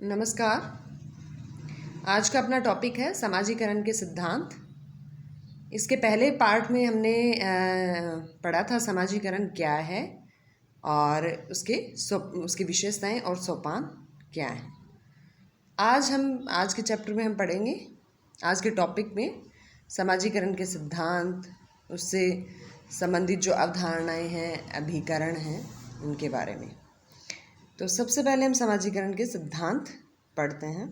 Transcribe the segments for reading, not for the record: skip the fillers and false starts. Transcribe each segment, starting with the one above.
नमस्कार। आज का अपना टॉपिक है समाजीकरण के सिद्धांत। इसके पहले पार्ट में हमने पढ़ा था समाजीकरण क्या है और उसकी विशेषताएं और सोपान क्या है। आज के चैप्टर में हम पढ़ेंगे, आज के टॉपिक में समाजीकरण के सिद्धांत, उससे संबंधित जो अवधारणाएं हैं, अभिकरण हैं, उनके बारे में। तो सबसे पहले हम समाजीकरण के सिद्धांत पढ़ते हैं।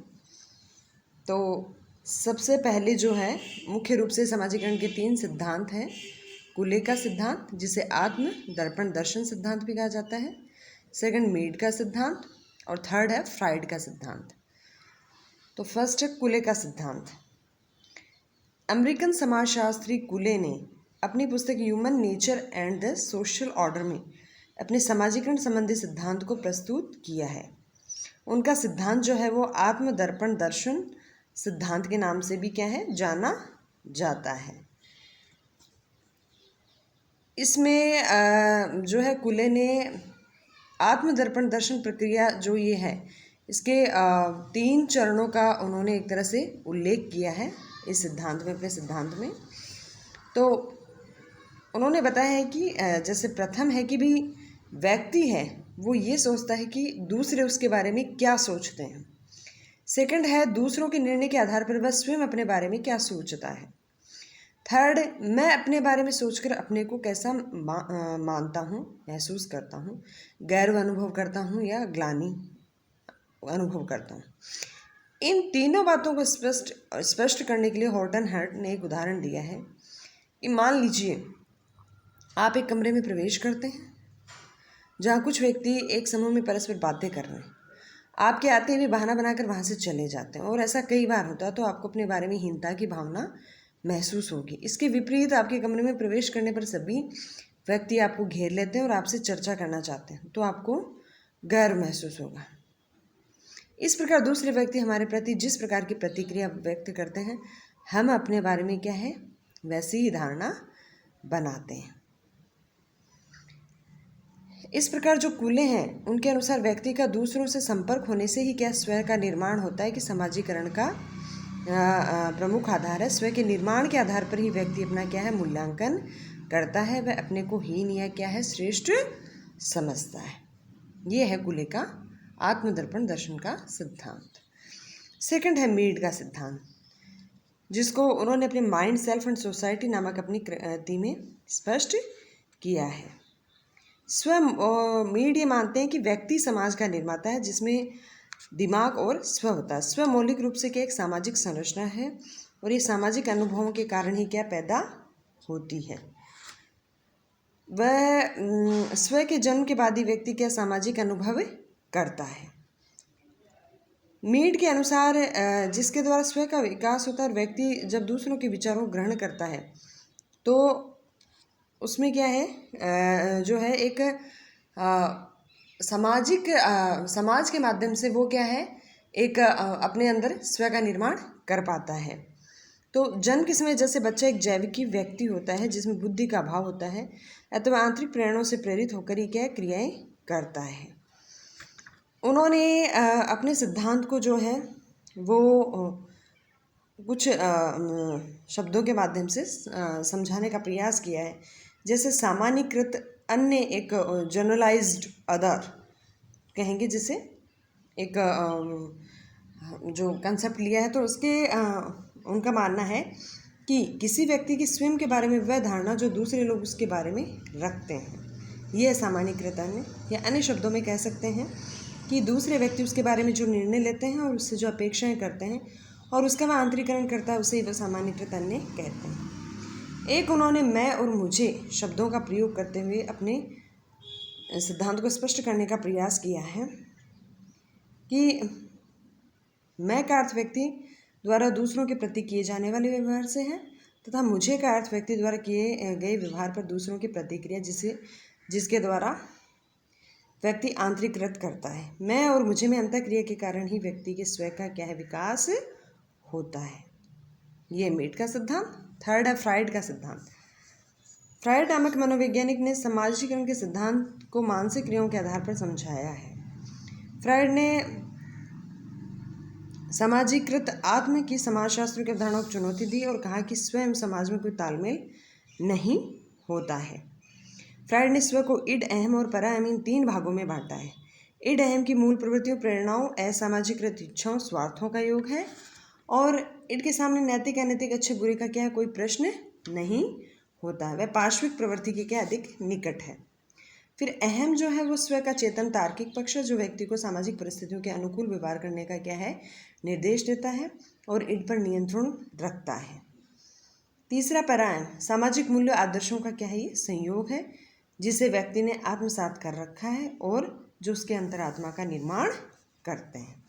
तो सबसे पहले जो है, मुख्य रूप से समाजीकरण के 3 सिद्धांत हैं। कुले का सिद्धांत, जिसे आत्म दर्पण दर्शन सिद्धांत भी कहा जाता है। सेकंड, मीड का सिद्धांत, और थर्ड है फ्राइड का सिद्धांत। तो फर्स्ट है कुले का सिद्धांत। अमेरिकन समाजशास्त्री कुले ने अपनी पुस्तक human nature and the social order में अपने समाजीकरण संबंधी सिद्धांत को प्रस्तुत किया है। उनका सिद्धांत जो है वो आत्मदर्पण दर्शन सिद्धांत के नाम से भी क्या है, जाना जाता है। इसमें जो है कुले ने आत्मदर्पण दर्शन प्रक्रिया जो ये है, इसके 3 चरणों का उन्होंने एक तरह से उल्लेख किया है इस सिद्धांत में, अपने सिद्धांत में। तो उन्होंने बताया है कि जैसे प्रथम है कि भी व्यक्ति है वो ये सोचता है कि दूसरे उसके बारे में क्या सोचते हैं। सेकंड है, दूसरों के निर्णय के आधार पर वह स्वयं अपने बारे में क्या सोचता है। थर्ड, मैं अपने बारे में सोचकर अपने को कैसा मानता हूँ, महसूस करता हूँ, गर्व अनुभव करता हूँ या ग्लानि अनुभव करता हूँ। इन तीनों बातों को स्पष्ट करने के लिए हॉर्टन हर्ट ने एक उदाहरण दिया है कि मान लीजिए आप एक कमरे में प्रवेश करते हैं जहाँ कुछ व्यक्ति एक समूह में परस्पर बातें कर रहे हैं। आपके आते हुए बहाना बनाकर वहाँ से चले जाते हैं, और ऐसा कई बार होता है, तो आपको अपने बारे में हीनता की भावना महसूस होगी। इसके विपरीत आपके कमरे में प्रवेश करने पर सभी व्यक्ति आपको घेर लेते हैं और आपसे चर्चा करना चाहते हैं, तो आपको गर्व महसूस होगा। इस प्रकार दूसरे व्यक्ति हमारे प्रति जिस प्रकार की प्रतिक्रिया व्यक्त करते हैं, हम अपने बारे में क्या है, वैसी ही धारणा बनाते हैं। इस प्रकार जो कुले हैं उनके अनुसार व्यक्ति का दूसरों से संपर्क होने से ही क्या स्वयं का निर्माण होता है, कि समाजीकरण का प्रमुख आधार है। स्वयं के निर्माण के आधार पर ही व्यक्ति अपना क्या है, मूल्यांकन करता है, वह अपने को हीन या क्या है, श्रेष्ठ समझता है। ये है कुले का आत्मदर्पण दर्शन का सिद्धांत। सेकंड है मीड का सिद्धांत, जिसको उन्होंने अपने माइंड, सेल्फ एंड सोसाइटी नामक अपनी कृति में स्पष्ट किया है। स्वयं मीड ये मानते हैं कि व्यक्ति समाज का निर्माता है, जिसमें दिमाग और स्व होता है। स्व मौलिक रूप से क्या एक सामाजिक संरचना है, और ये सामाजिक अनुभवों के कारण ही क्या पैदा होती है। वह स्व के जन्म के बाद ही व्यक्ति क्या सामाजिक अनुभव करता है। मीड के अनुसार जिसके द्वारा स्व का विकास होता है, और व्यक्ति जब दूसरों के विचारों को ग्रहण करता है, तो उसमें क्या है, जो है एक समाज के माध्यम से वो क्या है, एक अपने अंदर स्व का निर्माण कर पाता है। तो जन्म के समय जैसे बच्चा एक जैविकी व्यक्ति होता है, जिसमें बुद्धि का अभाव होता है, अथवा आंतरिक प्रेरणाओं से प्रेरित होकर ही क्या क्रियाएं करता है। उन्होंने अपने सिद्धांत को जो है वो कुछ शब्दों के माध्यम से समझाने का प्रयास किया है। जैसे सामान्यकृत अन्य, एक जनरलाइज्ड अदर कहेंगे, जिसे एक जो कंसेप्ट लिया है, तो उसके उनका मानना है कि किसी व्यक्ति की स्वयं के बारे में वह धारणा जो दूसरे लोग उसके बारे में रखते हैं, यह सामान्यकृत अन्य, या अन्य शब्दों में कह सकते हैं कि दूसरे व्यक्ति उसके बारे में जो निर्णय लेते हैं और उससे जो अपेक्षाएं करते हैं और उसका वह आंतरिकरण करता है, उसे वह सामान्यकृत अन्य कहते हैं। एक उन्होंने मैं और मुझे शब्दों का प्रयोग करते हुए अपने सिद्धांत को स्पष्ट करने का प्रयास किया है कि मैं का अर्थ व्यक्ति द्वारा दूसरों के प्रति किए जाने वाले व्यवहार से है, तथा मुझे का अर्थ व्यक्ति द्वारा किए गए व्यवहार पर दूसरों की प्रतिक्रिया, जिसके द्वारा व्यक्ति आंतरिकृत करता है। मैं और मुझे में अंतःक्रिया के कारण ही व्यक्ति के स्व का क्या है, विकास होता है। ये मीड का सिद्धांत। थर्ड है फ्राइड का सिद्धांत। फ्राइड नामक मनोवैज्ञानिक ने समाजीकरण के सिद्धांत को मानसिक क्रियाओं के आधार पर समझाया है। फ्राइड ने सामाजिकृत आत्म की समाजशास्त्र की अवधारणा को चुनौती दी और कहा कि स्वयं समाज में कोई तालमेल नहीं होता है। फ्रायड ने स्व को इड, अहम और परा अहम इन 3 भागों में बांटा है। इड अहम की मूल प्रवृत्तियों, प्रेरणाओं, असामाजिकृत इच्छाओं, स्वार्थों का योग है और इड के सामने नैतिक अनैतिक अच्छे बुरे का क्या है, कोई प्रश्न नहीं होता है। वह पार्श्विक प्रवृत्ति के क्या अधिक निकट है। फिर अहम जो है वो स्व का चेतन तार्किक पक्ष है, जो व्यक्ति को सामाजिक परिस्थितियों के अनुकूल व्यवहार करने का क्या है, निर्देश देता है और इड पर नियंत्रण रखता है। तीसरा परायण, सामाजिक मूल्य आदर्शों का क्या है, ये संयोग है जिसे व्यक्ति ने आत्मसात कर रखा है और जो उसके अंतरात्मा का निर्माण करते हैं।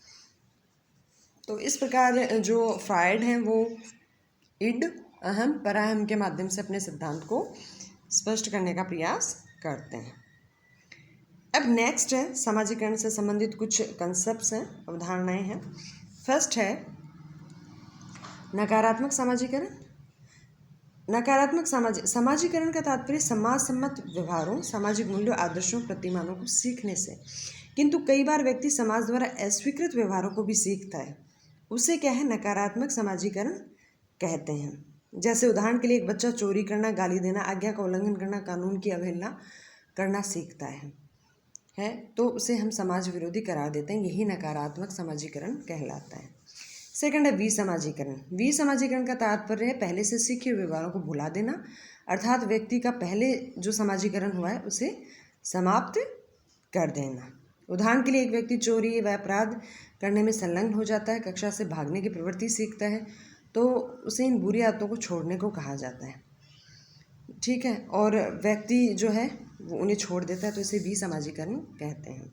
तो इस प्रकार जो फ्रायड हैं वो इड, अहम, पराहम के माध्यम से अपने सिद्धांत को स्पष्ट करने का प्रयास करते हैं। अब नेक्स्ट है सामाजिकरण से संबंधित कुछ कंसेप्ट्स हैं, अवधारणाएं हैं। फर्स्ट है नकारात्मक सामाजिकरण। नकारात्मक सामाजिकरण का तात्पर्य समाज सम्मत व्यवहारों, सामाजिक मूल्यों, आदर्शों, प्रतिमानों को सीखने से। किंतु कई बार व्यक्ति समाज द्वारा अस्वीकृत व्यवहारों को भी सीखता है, उसे क्या है, नकारात्मक सामाजिकरण कहते हैं। जैसे उदाहरण के लिए एक बच्चा चोरी करना, गाली देना, आज्ञा का उल्लंघन करना, कानून की अवहेलना करना सीखता है तो उसे हम समाज विरोधी करार देते हैं। यही नकारात्मक सामाजिकरण कहलाता है। सेकंड है विसमाजीकरण। विसमाजीकरण का तात्पर्य है पहले से सीखे हुए व्यवहारों को भुला देना, अर्थात व्यक्ति का पहले जो समाजीकरण हुआ है उसे समाप्त कर देना। उदाहरण के लिए एक व्यक्ति चोरी व अपराध करने में संलग्न हो जाता है, कक्षा से भागने की प्रवृत्ति सीखता है, तो उसे इन बुरी आदतों को छोड़ने को कहा जाता है, ठीक है। और व्यक्ति जो है वो उन्हें छोड़ देता है, तो इसे विसमाजीकरण कहते हैं।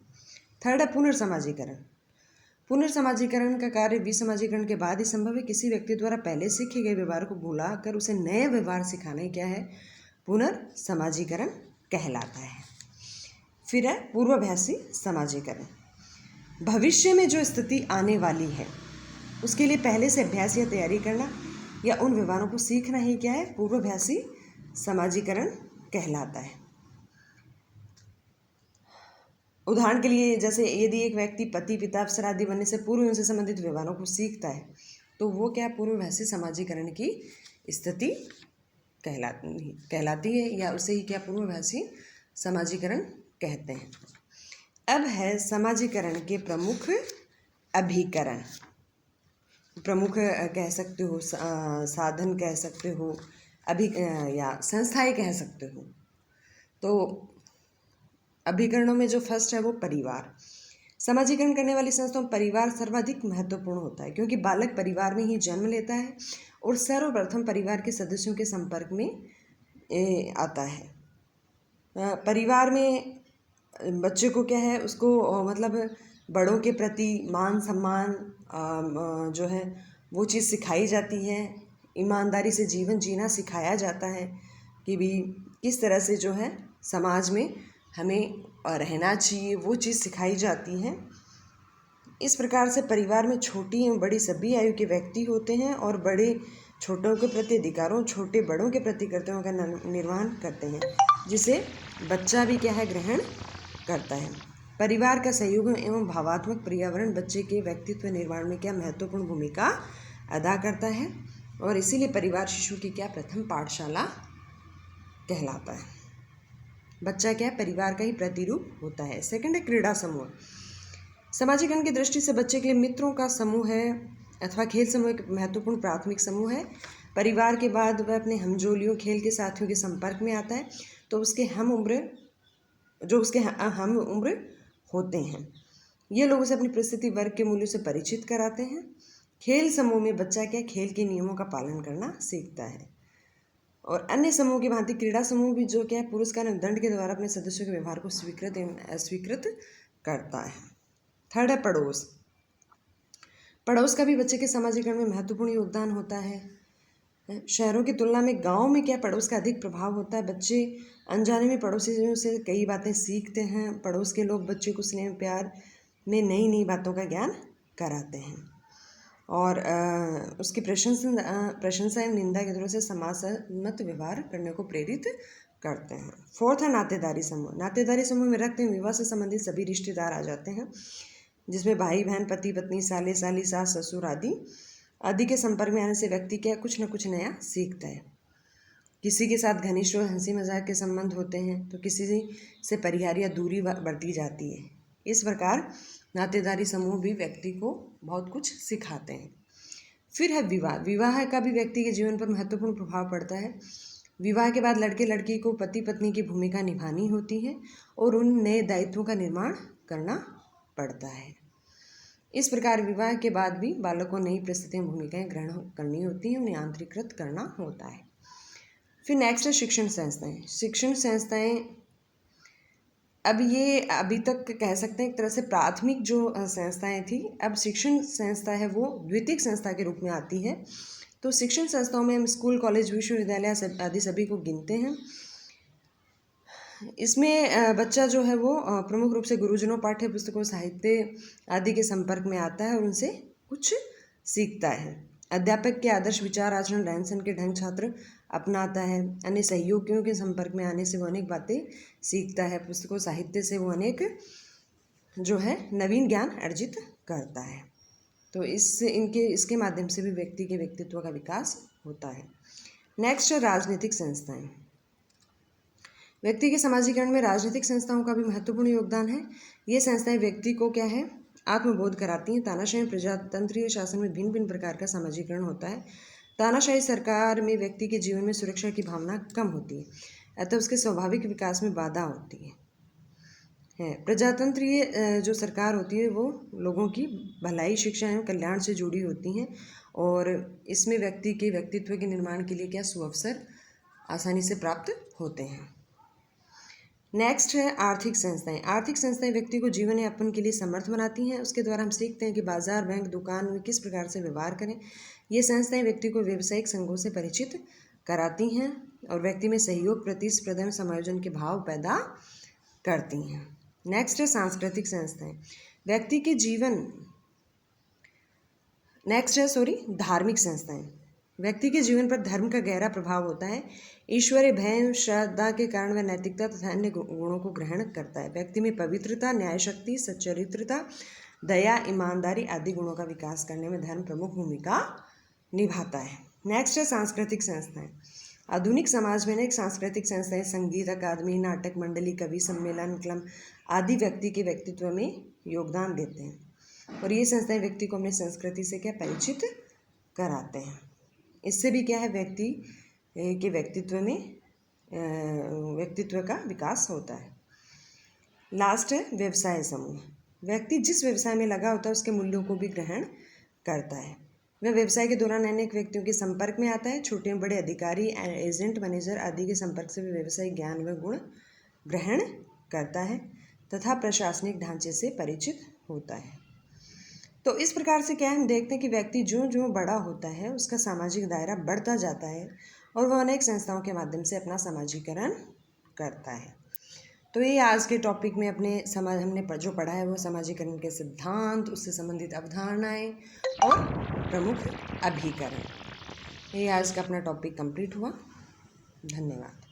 थर्ड है पुनर्समाजीकरण। पुनर्समाजीकरण का कार्य विसमाजीकरण के बाद ही संभव है। किसी व्यक्ति द्वारा पहले सीखे गए व्यवहार को भुलाकर उसे नए व्यवहार सिखाना ही क्या है, पुनर्समाजीकरण कहलाता है। फिर है पूर्वाभासी समाजीकरण। भविष्य में जो स्थिति आने वाली है उसके लिए पहले से अभ्यास या तैयारी करना या उन व्यवहारों को सीखना ही क्या है, पूर्वाभासी समाजीकरण कहलाता है। उदाहरण के लिए जैसे यदि एक व्यक्ति पति, पिता, अफसर आदि बनने से पूर्व उनसे संबंधित व्यवहारों को सीखता है तो वो क्या, पूर्वाभासी समाजीकरण की स्थिति कहलाती है या उसे ही क्या, पूर्वाभासी समाजीकरण कहते हैं। अब है समाजीकरण के प्रमुख अभिकरण। प्रमुख कह सकते हो, साधन कह सकते हो, या संस्थाएं कह सकते हो। तो अभिकरणों में जो फर्स्ट है वो परिवार। समाजीकरण करने वाली संस्थाओं परिवार सर्वाधिक महत्वपूर्ण होता है, क्योंकि बालक परिवार में ही जन्म लेता है और सर्वप्रथम परिवार के सदस्यों के संपर्क में आता है। परिवार में बच्चे को क्या है, उसको मतलब बड़ों के प्रति मान सम्मान जो है वो चीज़ सिखाई जाती है। ईमानदारी से जीवन जीना सिखाया जाता है कि भी किस तरह से जो है समाज में हमें रहना चाहिए, वो चीज़ सिखाई जाती है। इस प्रकार से परिवार में छोटी एवं बड़ी सभी आयु के व्यक्ति होते हैं और बड़े छोटों के प्रति अधिकारों, छोटे बड़ों के प्रति कर्तव्यों का निर्वहन करते हैं, जिसे बच्चा भी क्या है, ग्रहण करता है। परिवार का सहयोग एवं भावात्मक पर्यावरण बच्चे के व्यक्तित्व निर्माण में क्या महत्वपूर्ण भूमिका अदा करता है और इसीलिए परिवार शिशु की क्या प्रथम पाठशाला कहलाता है। बच्चा क्या है, परिवार का ही प्रतिरूप होता है। सेकंड है क्रीड़ा समूह। समाजीकरण की दृष्टि से बच्चे के लिए मित्रों का समूह है अथवा खेल समूह एक महत्वपूर्ण प्राथमिक समूह है। परिवार के बाद वह अपने हमजोलियों, खेल के साथियों के संपर्क में आता है तो उसके हम उम्र होते हैं, ये लोग उसे अपनी परिस्थिति, वर्ग के मूल्यों से परिचित कराते हैं। खेल समूह में बच्चा क्या, खेल के नियमों का पालन करना सीखता है। और अन्य समूह की भांति क्रीड़ा समूह भी जो क्या है, पुरस्कार एवं दंड के द्वारा अपने सदस्यों के व्यवहार को स्वीकृत एवं अस्वीकृत करता है। थर्ड है पड़ोस। पड़ोस का भी बच्चे के समाजीकरण में महत्वपूर्ण योगदान होता है। शहरों की तुलना में गांव में क्या, पड़ोस का अधिक प्रभाव होता है। बच्चे अनजाने में पड़ोसियों से कई बातें सीखते हैं। पड़ोस के लोग बच्चे को स्नेह प्यार में नई नई बातों का ज्ञान कराते हैं और उसकी प्रशंसा एवं निंदा के द्वारा से समाजसम्मत व्यवहार करने को प्रेरित करते हैं। फोर्थ है नातेदारी समूह। नातेदारी समूह में रक्त एवं विवाह से संबंधित सभी रिश्तेदार आ जाते हैं। जिसमें भाई बहन, पति पत्नी, साले साली, सास ससुर आदि के संपर्क में आने से व्यक्ति क्या कुछ न कुछ नया सीखता है। किसी के साथ घनिष्ठ और हंसी मजाक के संबंध होते हैं तो किसी से परिहार या दूरी बढ़ती जाती है। इस प्रकार नातेदारी समूह भी व्यक्ति को बहुत कुछ सिखाते हैं। फिर है विवाह। विवाह का भी व्यक्ति के जीवन पर महत्वपूर्ण प्रभाव पड़ता है। विवाह के बाद लड़के लड़की को पति पत्नी की भूमिका निभानी होती है और उन नए दायित्वों का निर्माण करना पड़ता है। इस प्रकार विवाह के बाद भी बालक को नई परिस्थितियाँ भूमिकाएं ग्रहण करनी होती हैं, उन्हें आंतरिकृत करना होता है। फिर नेक्स्ट है शिक्षण संस्थाएं। शिक्षण संस्थाएं अब ये अभी तक कह सकते हैं एक तरह से प्राथमिक जो संस्थाएं थी, अब शिक्षण संस्था है वो द्वितीयक संस्था के रूप में आती है। तो शिक्षण संस्थाओं में हम स्कूल, कॉलेज, विश्वविद्यालय आदि सभी को गिनते हैं। इसमें बच्चा जो है वो प्रमुख रूप से गुरुजनों, पाठ्य पुस्तकों, साहित्य आदि के संपर्क में आता है और उनसे कुछ सीखता है। अध्यापक के आदर्श विचार, आचरण, रहन सहन के ढंग छात्र अपनाता है। अन्य सहयोगियों के संपर्क में आने से वो अनेक बातें सीखता है। पुस्तकों, साहित्य से वो अनेक जो है नवीन ज्ञान अर्जित करता है। तो इसके माध्यम से भी व्यक्ति के व्यक्तित्व का विकास होता है। नेक्स्ट, राजनीतिक संस्थाएं। व्यक्ति के समाजीकरण में राजनीतिक संस्थाओं का भी महत्वपूर्ण योगदान है। ये संस्थाएं व्यक्ति को क्या है आत्मबोध कराती हैं। तानाशाही प्रजातंत्रीय शासन में भिन्न भिन्न प्रकार का समाजीकरण होता है। तानाशाही सरकार में व्यक्ति के जीवन में सुरक्षा की भावना कम होती है, अतः उसके स्वाभाविक विकास में बाधा होती है। प्रजातंत्रीय जो सरकार होती है वो लोगों की भलाई, शिक्षा एवं कल्याण से जुड़ी होती हैं और इसमें व्यक्ति के व्यक्तित्व के निर्माण के लिए क्या सुअवसर आसानी से प्राप्त होते हैं। नेक्स्ट है आर्थिक संस्थाएं। आर्थिक संस्थाएं व्यक्ति को जीवन यापन के लिए समर्थ बनाती हैं। उसके द्वारा हम सीखते हैं कि बाजार, बैंक, दुकान में किस प्रकार से व्यवहार करें। ये संस्थाएं व्यक्ति को व्यावसायिक संघों से परिचित कराती हैं और व्यक्ति में सहयोग, प्रतिस्पर्धा, समायोजन के भाव पैदा करती हैं। नेक्स्ट है सांस्कृतिक संस्थाएं। व्यक्ति के जीवन धार्मिक संस्थाएं। व्यक्ति के जीवन पर धर्म का गहरा प्रभाव होता है। ईश्वरीय भय, श्रद्धा के कारण वह नैतिकता तथा अन्य गुणों को ग्रहण करता है। व्यक्ति में पवित्रता, न्यायशक्ति, सच्चरित्रता, दया, ईमानदारी आदि गुणों का विकास करने में धर्म प्रमुख भूमिका निभाता है। नेक्स्ट है सांस्कृतिक संस्थाएं। आधुनिक समाज में अनेक सांस्कृतिक संस्थाएं, संगीत अकादमी, नाटक मंडली, कवि सम्मेलन, क्लब आदि व्यक्ति के व्यक्तित्व में योगदान देते हैं और ये संस्थाएं व्यक्ति को अपनी संस्कृति से क्या परिचित कराते हैं। इससे भी क्या है व्यक्ति के व्यक्तित्व का विकास होता है। लास्ट है व्यवसाय समूह। व्यक्ति जिस व्यवसाय में लगा होता है उसके मूल्यों को भी ग्रहण करता है। वह व्यवसाय के दौरान अनेक व्यक्तियों के संपर्क में आता है। छोटे बड़े अधिकारी, एजेंट, मैनेजर आदि के संपर्क से वह व्यवसायिक ज्ञान व गुण ग्रहण करता है तथा प्रशासनिक ढांचे से परिचित होता है। तो इस प्रकार से क्या हम देखते हैं कि व्यक्ति जो जो बड़ा होता है उसका सामाजिक दायरा बढ़ता जाता है और वह अनेक संस्थाओं के माध्यम से अपना समाजीकरण करता है। तो ये आज के टॉपिक में हमने जो पढ़ा है वो समाजीकरण के सिद्धांत, उससे संबंधित अवधारणाएं और प्रमुख अभिकरण। ये आज का अपना टॉपिक कंप्लीट हुआ। धन्यवाद।